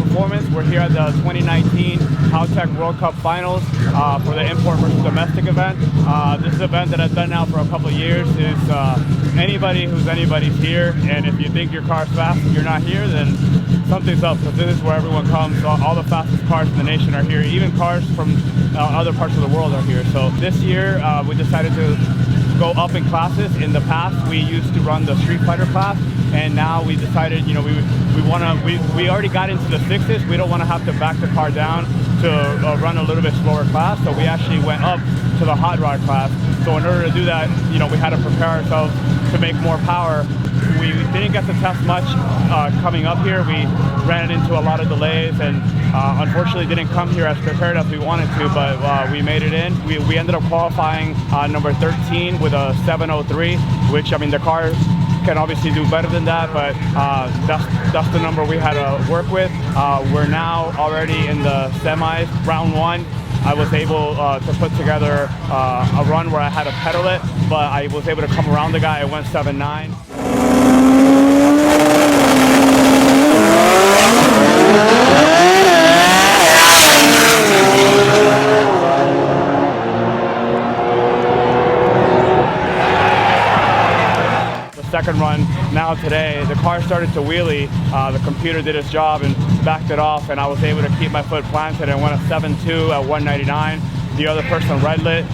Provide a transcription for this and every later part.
Performance. We're here at the 2019 Caltech World Cup Finals for the import versus domestic event. This is an event that I've done now for a couple of years. It's anybody who's anybody's here, and if you think your car's fast and you're not here, then something's up, because this is where everyone comes. All the fastest cars in the nation are here. Even cars from other parts of the world are here. So this year we decided to go up in classes. In the past we used to run the Street Fighter class, and now we decided, you know, we already got into the sixes. We don't want to have to back the car down to run a little bit slower class, so we actually went up to the hot rod class. So in order to do that, you know, we had to prepare ourselves to make more power. We didn't get to test much coming up here. We ran into a lot of delays, and unfortunately didn't come here as prepared as we wanted to, but we made it in. We ended up qualifying number 13 with a 7:03, which, I mean, the car can obviously do better than that, but that's the number we had to work with. We're now already in the semis, round one. I was able to put together a run where I had to pedal it, but I was able to come around the guy. I went 7.9. Second run now today, the car started to wheelie. The computer did its job and backed it off, and I was able to keep my foot planted and went a 7.2 at 199. The other person red lit.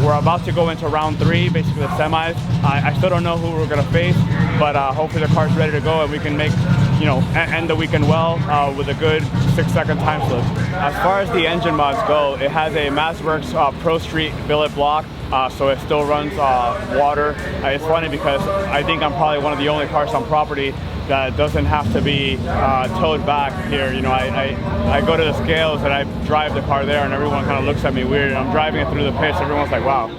We're about to go into round three, basically the semis. I still don't know who we're gonna face, but hopefully the car's ready to go and we can make, you know, end the weekend well with a good 6-second time slip. As far as the engine mods go, it has a MassWorks Pro Street billet block, so it still runs water. It's funny because I think I'm probably one of the only cars on property that doesn't have to be towed back here. You know, I go to the scales and I drive the car there, and everyone kind of looks at me weird. I'm driving it through the pits, everyone's like, wow.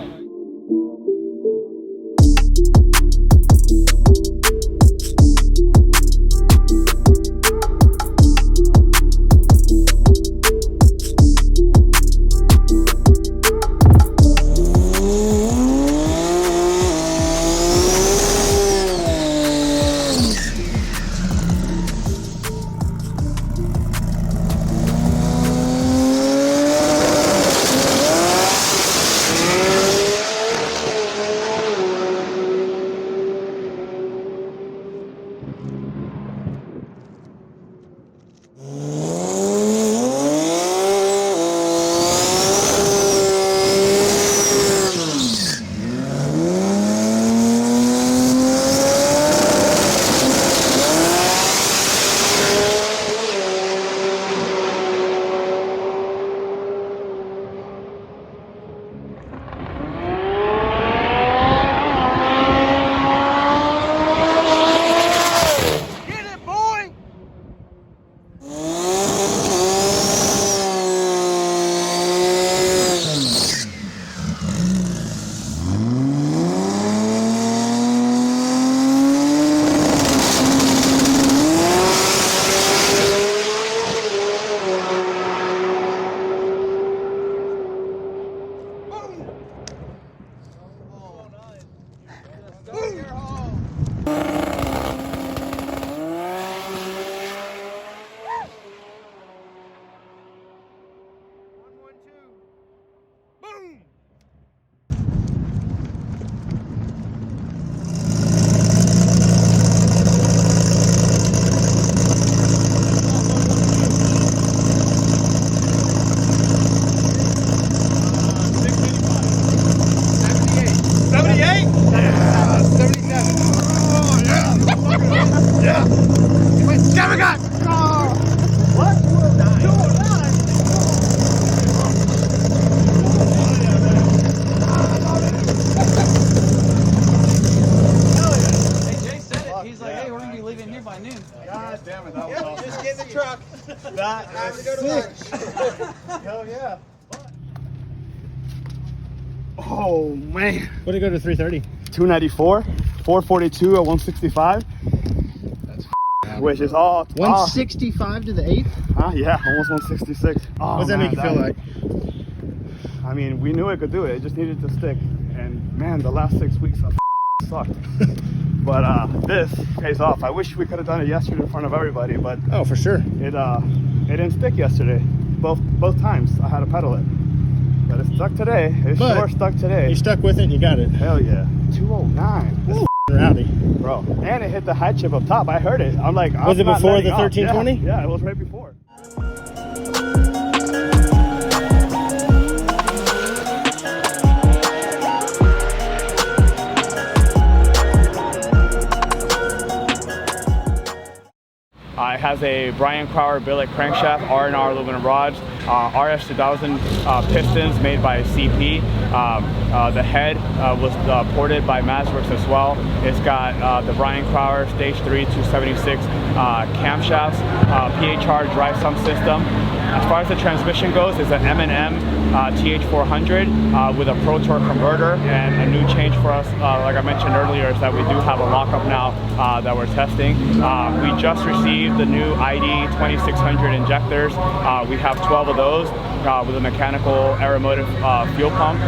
That is sick. Hell yeah. Oh man. What did it go to 330? 294, 442 at 165. Which is all 165 to the 8th? Yeah, almost 166. What does that make you feel like? I mean, we knew it could do it. It just needed to stick. And man, the last 6 weeks have sucked. But this pays off. I wish we could have done it yesterday in front of everybody, but Oh, for sure. it didn't stick yesterday. Both times I had to pedal it. But it stuck today. It But sure stuck today. You stuck with it and you got it. Hell yeah. 209. Ooh, rowdy. Bro. And it hit the head chip up top. I heard it. I'm like, Was it before the 1320? Yeah, it was right before. It has a Brian Crower billet crankshaft, R&R aluminum rods, RS2000 pistons made by CP. The head was ported by Mazworks as well. It's got the Brian Crower Stage 3 276 camshafts, PHR drive sump system. As far as the transmission goes, it's an M&M TH400 with a Pro Torque converter, and a new change for us, like I mentioned earlier, is that we do have a lockup now that we're testing. We just received the new ID 2600 injectors. We have 12 of those with a mechanical aeromotive fuel pump.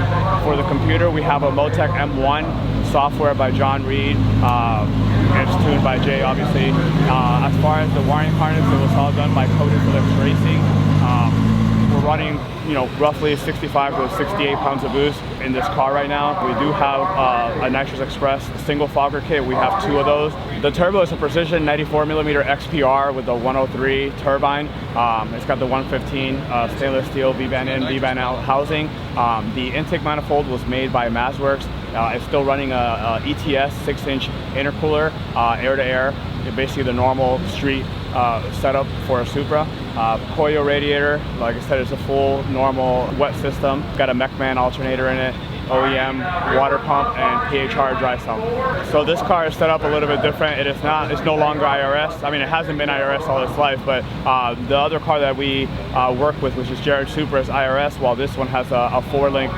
For the computer, we have a Motec M1 software by John Reed. It's tuned by Jay, obviously. As far as the wiring harness, it was all done by Coded Phillips Racing. We're running, roughly 65 to 68 pounds of boost in this car right now. We do have a NITROUS Express single fogger kit. We have 2 of those. The turbo is a precision 94mm XPR with the 103 turbine. It's got the 115 stainless steel V-band in, V-band out housing. The intake manifold was made by Mazworks. It's still running a ETS 6-inch intercooler, air-to-air. Basically the normal street setup for a Supra. Coil radiator, like I said, it's a full normal wet system. Got a Mechman alternator in it, OEM water pump, and PHR dry sump. So this car is set up a little bit different. It's no longer IRS. I mean, it hasn't been IRS all its life, but the other car that we work with, which is Jared Supra, is IRS, while this one has a 4-link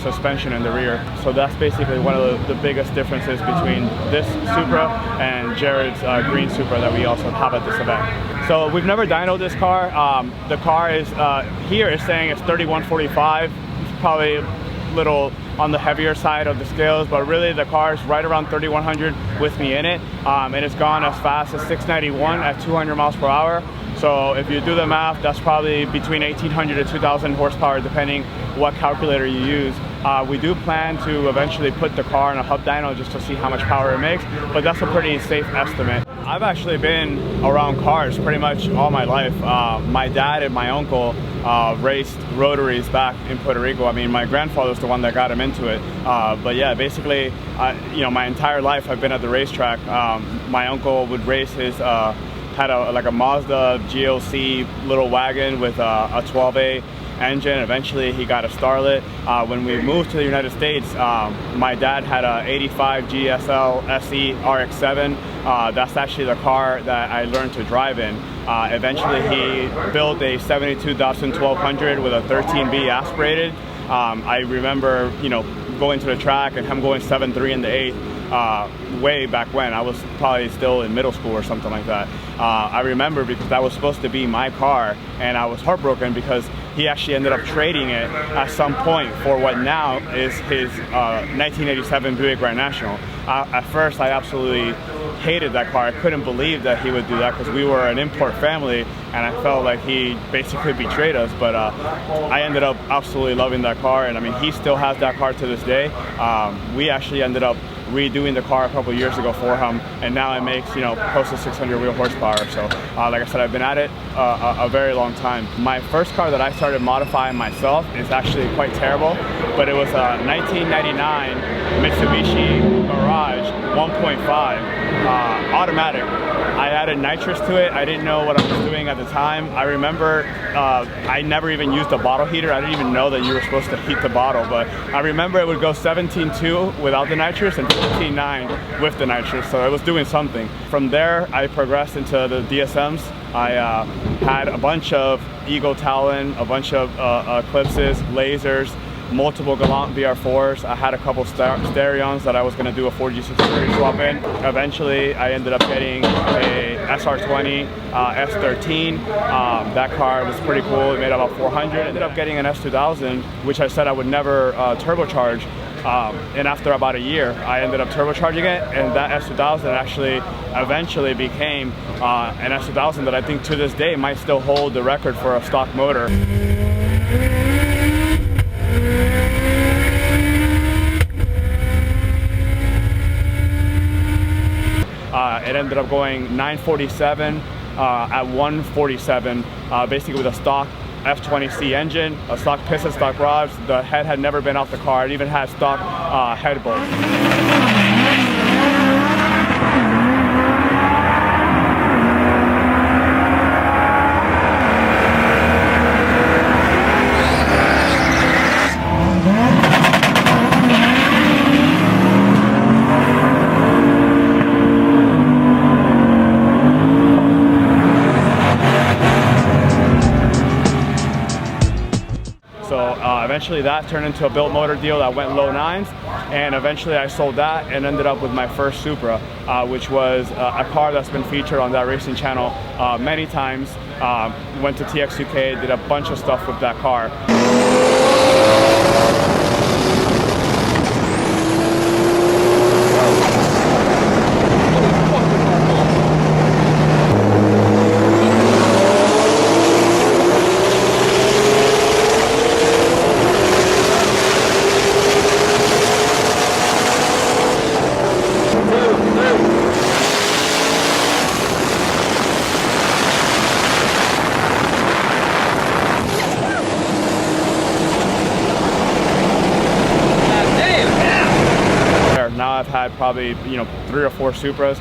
suspension in the rear. So that's basically one of the biggest differences between this Supra and Jared's green Supra that we also have at this event. So we've never dynoed this car. The car is here is saying it's 3145. It's probably a little on the heavier side of the scales, but really the car is right around 3100 with me in it, and it's gone as fast as 691 at 200 miles per hour. So if you do the math, that's probably between 1800 to 2000 horsepower depending what calculator you use. We do plan to eventually put the car in a hub dyno just to see how much power it makes, but that's a pretty safe estimate. I've actually been around cars pretty much all my life. My dad and my uncle raced rotaries back in Puerto Rico. I mean, my grandfather's the one that got him into it. But yeah, basically, my entire life I've been at the racetrack. My uncle would race his, had like a Mazda GLC little wagon with a 12A engine. Eventually he got a Starlet. When we moved to the United States, my dad had a 85 GSL SE RX-7. That's actually the car that I learned to drive in. Eventually he built a 72 Datsun 1200 with a 13B aspirated. I remember, going to the track and him going 7.3 in the 8th. Way back when I was probably still in middle school or something like that. I remember because that was supposed to be my car, and I was heartbroken because he actually ended up trading it at some point for what now is his 1987 Buick Grand National. At first I absolutely hated that car. I couldn't believe that he would do that because we were an import family, and I felt like he basically betrayed us. But I ended up absolutely loving that car, and I mean, he still has that car to this day. We actually ended up redoing the car a couple years ago for him, and now it makes close to 600 wheel horsepower. So like I said, I've been at it a very long time. My first car that I started modifying myself is actually quite terrible, but it was a 1999 Mitsubishi Mirage 1.5 automatic. I added nitrous to it. I didn't know what I was doing at the time. I remember I never even used a bottle heater. I didn't even know that you were supposed to heat the bottle, but I remember it would go 17.2 without the nitrous and 15.9 with the nitrous, so it was doing something. From there, I progressed into the DSMs. I had a bunch of Eagle Talon, a bunch of Eclipses, lasers, multiple Galant VR4s. I had a couple Stereons that I was going to do a 4G630 swap in. Eventually, I ended up getting a SR20 S13. That car was pretty cool. It made about 400. I ended up getting an S2000, which I said I would never turbocharge And after about a year, I ended up turbocharging it, and that S2000 actually eventually became an S2000 that I think to this day might still hold the record for a stock motor. It ended up going 947 at 147, basically with a stock F20C engine, a stock piston, stock rods. The head had never been off the car. It even had stock head bolts. Eventually that turned into a Billet motor deal that went low nines, and eventually I sold that and ended up with my first Supra, which was a car that's been featured on that racing channel many times. Went to TX2K, did a bunch of stuff with that car. Now I've had probably, 3 or 4 Supras.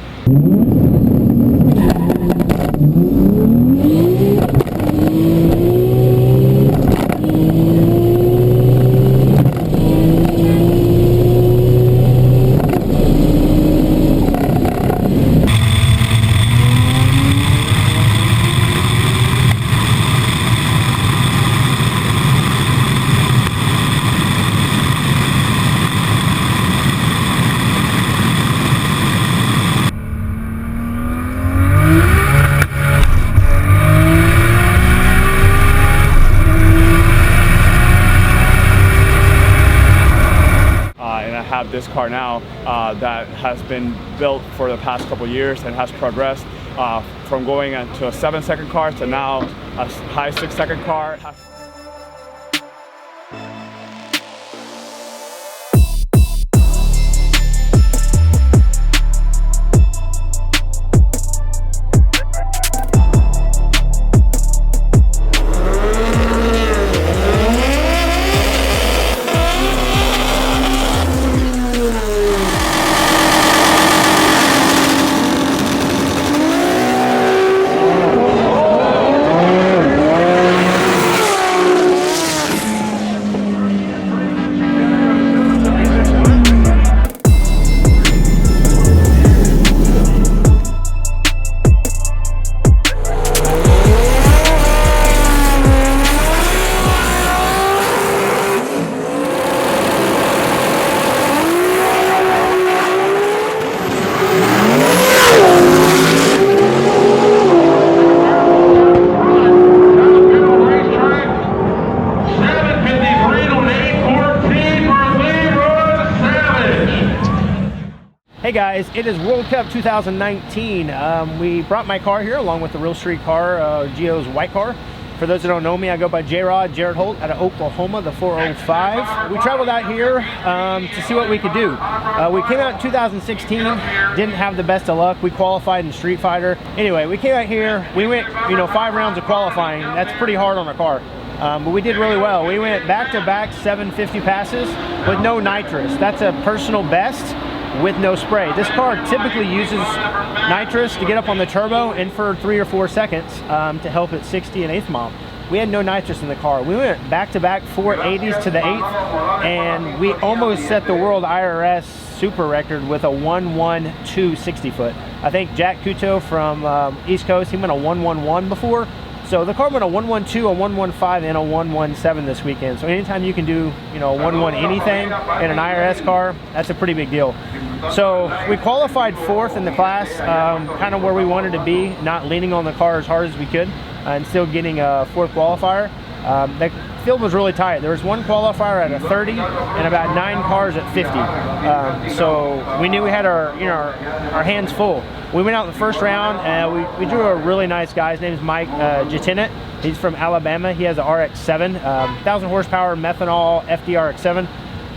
This car now that has been built for the past couple years and has progressed from going into a 7-second car to now a high 6-second car. Hey guys, it is World Cup 2019. We brought my car here along with the real street car, Geo's white car. For those that don't know me, I go by Jared Holt out of Oklahoma, the 405. We traveled out here to see what we could do. We came out in 2016, didn't have the best of luck. We qualified in Street Fighter. Anyway, we came out here, we went 5 rounds of qualifying. That's pretty hard on a car. But we did really well. We went back-to-back 750 passes with no nitrous. That's a personal best with no spray. This car typically uses nitrous to get up on the turbo and for 3 or 4 seconds to help at 60 and 1/8 mile. We had no nitrous in the car. We went back-to-back 480s to the 8th, and we almost set the world IRS Supra record with a 112 60-foot. I think Jack Couto from East Coast, he went a 111 before. So the car went a 112, a 115, and a 117 this weekend. So anytime you can do, a 1-1 anything in an IRS car, that's a pretty big deal. So we qualified 4th in the class, kind of where we wanted to be, not leaning on the car as hard as we could, and still getting a 4th qualifier. The field was really tight. There was one qualifier at a 30 and about 9 cars at 50. So we knew we had our hands full. We went out in the first round and we drew a really nice guy. His name is Mike Jatinet. He's from Alabama. He has an RX-7, 1,000 horsepower methanol FD-RX-7.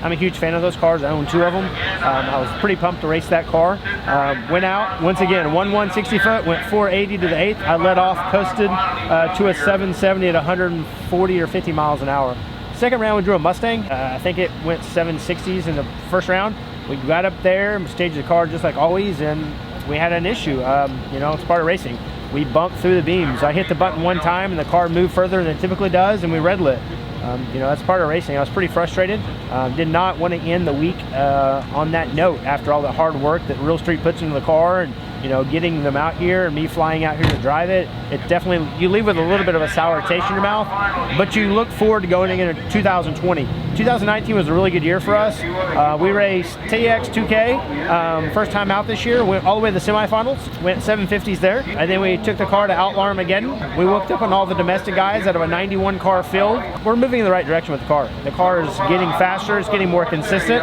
I'm a huge fan of those cars. I own 2 of them. I was pretty pumped to race that car. Went out, once again, won 160 foot, went 480 to the 8th. I let off, coasted to a 770 at 140 or 50 miles an hour. Second round, we drew a Mustang. I think it went 760s in the first round. We got up there and staged the car just like always, and we had an issue. It's part of racing. We bumped through the beams. I hit the button one time and the car moved further than it typically does, and we red lit. That's part of racing. I was pretty frustrated. Did not want to end the week on that note after all the hard work that Real Street puts into the car, and getting them out here and me flying out here to drive it. It definitely, you leave with a little bit of a sour taste in your mouth, but you look forward to going into 2020. 2019 was a really good year for us. We raced TX 2K, first time out this year, went all the way to the semifinals, went 750s there, and then we took the car to Outlaw Armageddon. We whooped up on all the domestic guys out of a 91 car field. We're moving in the right direction with the car. The car is getting faster, it's getting more consistent.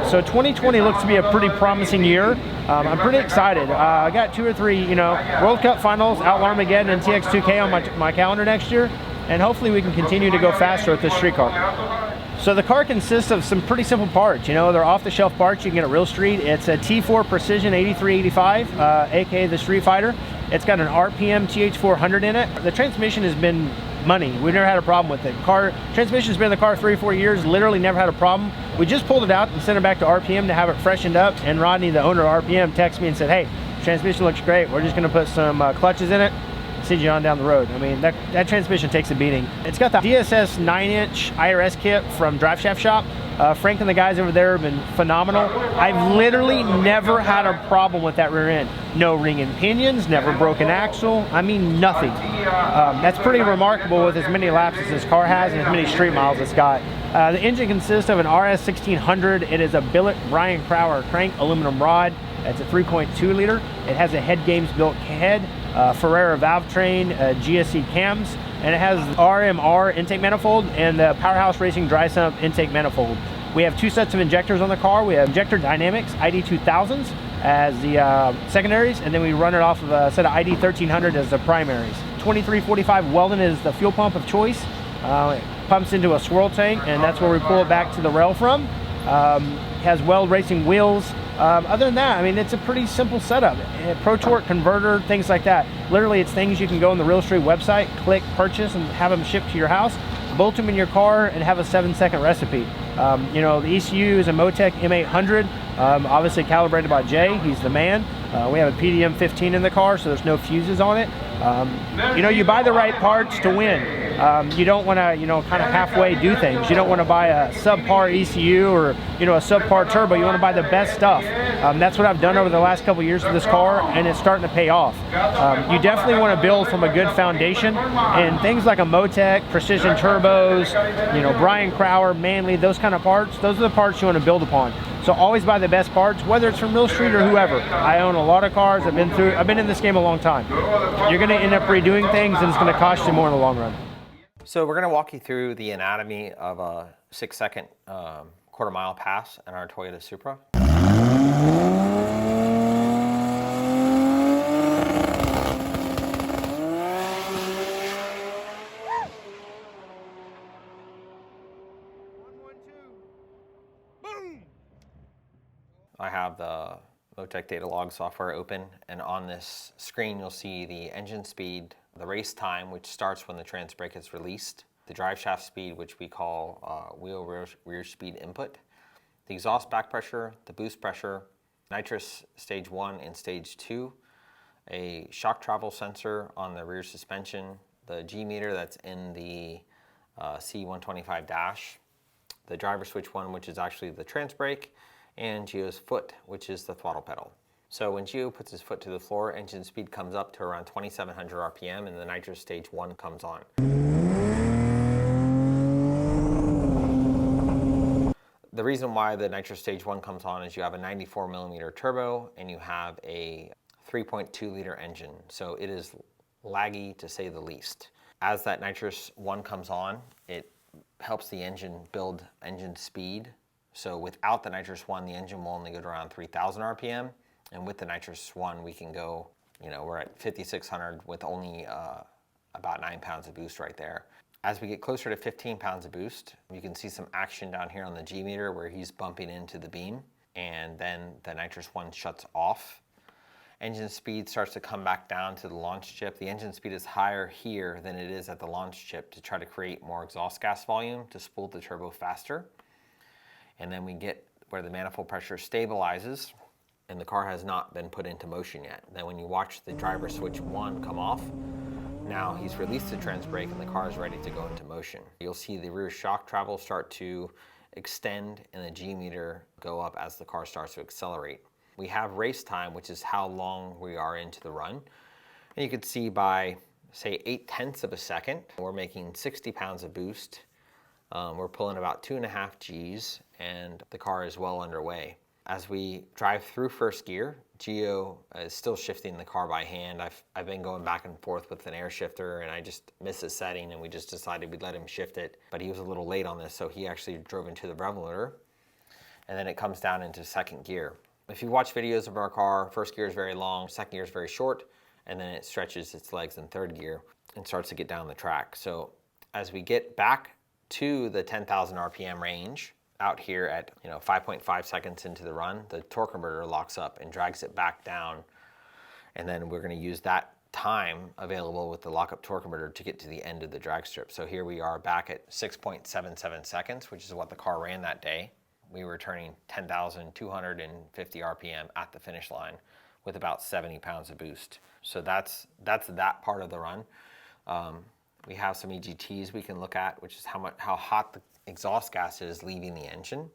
So 2020 looks to be a pretty promising year. I'm pretty excited. I got 2 or 3, World Cup finals, Outlaw Armageddon and TX2K on my calendar next year, and hopefully we can continue to go faster with this street car. So the car consists of some pretty simple parts. They're off-the-shelf parts you can get at Real Street. It's a T4 Precision 8385, aka the Street Fighter. It's got an RPM TH400 in it. The transmission has been money. We've never had a problem with it. Transmission's been in the car 3 or 4 years, literally never had a problem. We just pulled it out and sent it back to RPM to have it freshened up, and Rodney, the owner of RPM, texted me and said, hey, transmission looks great. We're just gonna put some clutches in it, send you on down the road. I mean, that transmission takes a beating. It's got the DSS 9-inch IRS kit from Drive Shaft Shop. Frank and the guys over there have been phenomenal. I've literally never had a problem with that rear end. No ringing pinions, never broken axle. I mean, nothing. That's pretty remarkable with as many laps as this car has and as many street miles it's got. The engine consists of an RS 1600. It is a Billet Brian Crowder crank aluminum rod. It's a 3.2 liter. It has a Head Games built head, Ferrera valve train, GSC cams, and it has RMR intake manifold and the Powerhouse Racing dry sump intake manifold. We have 2 sets of injectors on the car. We have Injector Dynamics ID2000s as the secondaries, and then we run it off of a set of ID1300 as the primaries. 2345 Weldon is the fuel pump of choice. It pumps into a swirl tank, and that's where we pull it back to the rail from. Has Weld Racing wheels. Other than that, I mean, it's a pretty simple setup. Pro Torque converter, things like that. Literally, it's things you can go on the Real Street website, click purchase, and have them shipped to your house, bolt them in your car, and have a 7-second recipe. The ECU is a Motec M800, obviously calibrated by Jay. He's the man. We have a PDM 15 in the car, so there's no fuses on it. You buy the right parts to win. You don't want to, kind of halfway do things. You don't want to buy a subpar ECU or, a subpar turbo. You want to buy the best stuff. That's what I've done over the last couple years with this car, and it's starting to pay off. You definitely want to build from a good foundation, and things like a Motec, Precision Turbos, Brian Crowder, Manley, those kind of parts, those are the parts you want to build upon. So always buy the best parts, whether it's from Real Street or whoever. I own a lot of cars. I've been in this game a long time. You're going to end up redoing things, and it's going to cost you more in the long run. So we're going to walk you through the anatomy of a 6-second quarter-mile pass in our Toyota Supra. I have the Motec data log software open, and on this screen you'll see the engine speed, the race time, which starts when the trans brake is released, the drive shaft speed, which we call wheel rear speed input, the exhaust back pressure, the boost pressure, NITROUS stage 1 and stage 2, a shock travel sensor on the rear suspension, the G meter that's in the C125 dash, the driver switch 1, which is actually the trans brake, and Geo's foot, which is the throttle pedal. So when Geo puts his foot to the floor, engine speed comes up to around 2,700 RPM, and the NITROUS stage 1 comes on. The reason why the NITROUS stage 1 comes on is you have a 94mm turbo and you have a 3.2 liter engine. So it is laggy to say the least. As that NITROUS 1 comes on, it helps the engine build engine speed. So without the NITROUS 1, the engine will only go to around 3,000 RPM. And with the NITROUS 1, we can go, you know, we're at 5,600 with only about 9 pounds of boost right there. As we get closer to 15 pounds of boost, you can see some action down here on the G meter where he's bumping into the beam, and then the NITROUS 1 shuts off. Engine speed starts to come back down to the launch chip. The engine speed is higher here than it is at the launch chip to try to create more exhaust gas volume to spool the turbo faster. And then we get where the manifold pressure stabilizes and the car has not been put into motion yet. Then when you watch the driver switch 1 come off, now he's released the trans brake and the car is ready to go into motion. You'll see the rear shock travel start to extend and the G meter go up as the car starts to accelerate. We have race time, which is how long we are into the run. And you can see by, say, 0.8 of a second, we're making 60 pounds of boost. We're pulling about 2.5 Gs, and the car is well underway. As we drive through first gear, Geo is still shifting the car by hand. I've been going back and forth with an air shifter, and I just missed a setting, and we just decided we'd let him shift it. But he was a little late on this, so he actually drove into the rev limiter, and then it comes down into second gear. If you watch videos of our car, first gear is very long, second gear is very short, and then it stretches its legs in third gear and starts to get down the track. So as we get back to the 10,000 RPM range, out here at 5.5 seconds into the run, the torque converter locks up and drags it back down. And then we're gonna use that time available with the lockup torque converter to get to the end of the drag strip. So here we are back at 6.77 seconds, which is what the car ran that day. We were turning 10,250 RPM at the finish line with about 70 pounds of boost. So that's that part of the run. We have some EGTs we can look at, which is how hot the exhaust gas is leaving the engine.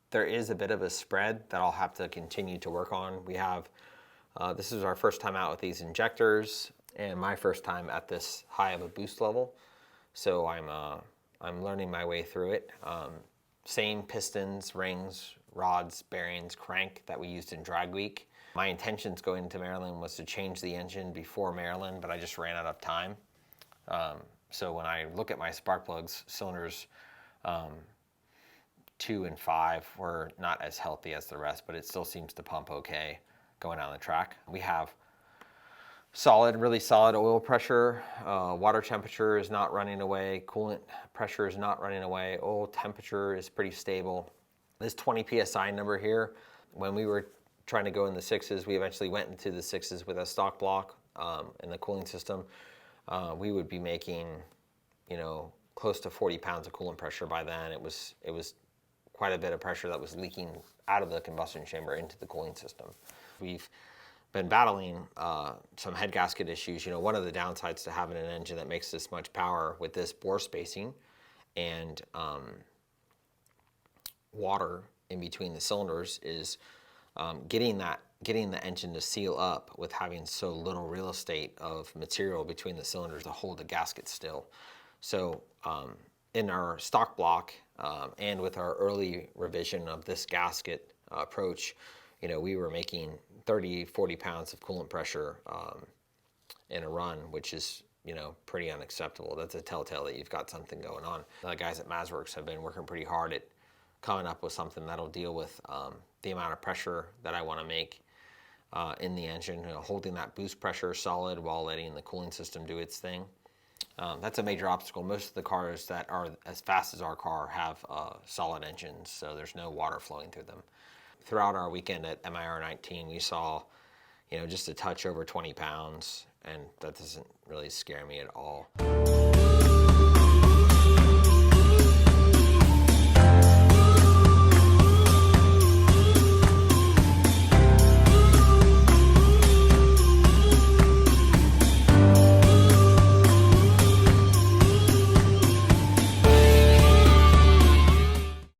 There is a bit of a spread that I'll have to continue to work on. We have, this is our first time out with these injectors and my first time at this high of a boost level. So I'm learning my way through it. Same pistons, rings, rods, bearings, crank that we used in drag week. My intentions going into Maryland was to change the engine before Maryland, but I just ran out of time. So when I look at my spark plugs, cylinders 2 and 5 were not as healthy as the rest, but it still seems to pump okay going down the track. We have really solid oil pressure. Water temperature is not running away. Coolant pressure is not running away. Oil temperature is pretty stable. This 20 PSI number here, when we were trying to go in the 6s, we eventually went into the 6s with a stock block in the cooling system. We would be making, close to 40 pounds of coolant pressure by then. It was quite a bit of pressure that was leaking out of the combustion chamber into the cooling system. We've been battling some head gasket issues. One of the downsides to having an engine that makes this much power with this bore spacing and water in between the cylinders is getting the engine to seal up with having so little real estate of material between the cylinders to hold the gasket still. So in our stock block and with our early revision of this gasket approach, we were making 30, 40 pounds of coolant pressure in a run, which is, pretty unacceptable. That's a telltale that you've got something going on. The guys at MAZWorks have been working pretty hard at coming up with something that'll deal with the amount of pressure that I want to make in the engine, holding that boost pressure solid while letting the cooling system do its thing. That's a major obstacle. Most of the cars that are as fast as our car have solid engines, so there's no water flowing through them. Throughout our weekend at MEAGHER 19, we saw, just a touch over 20 pounds, and that doesn't really scare me at all.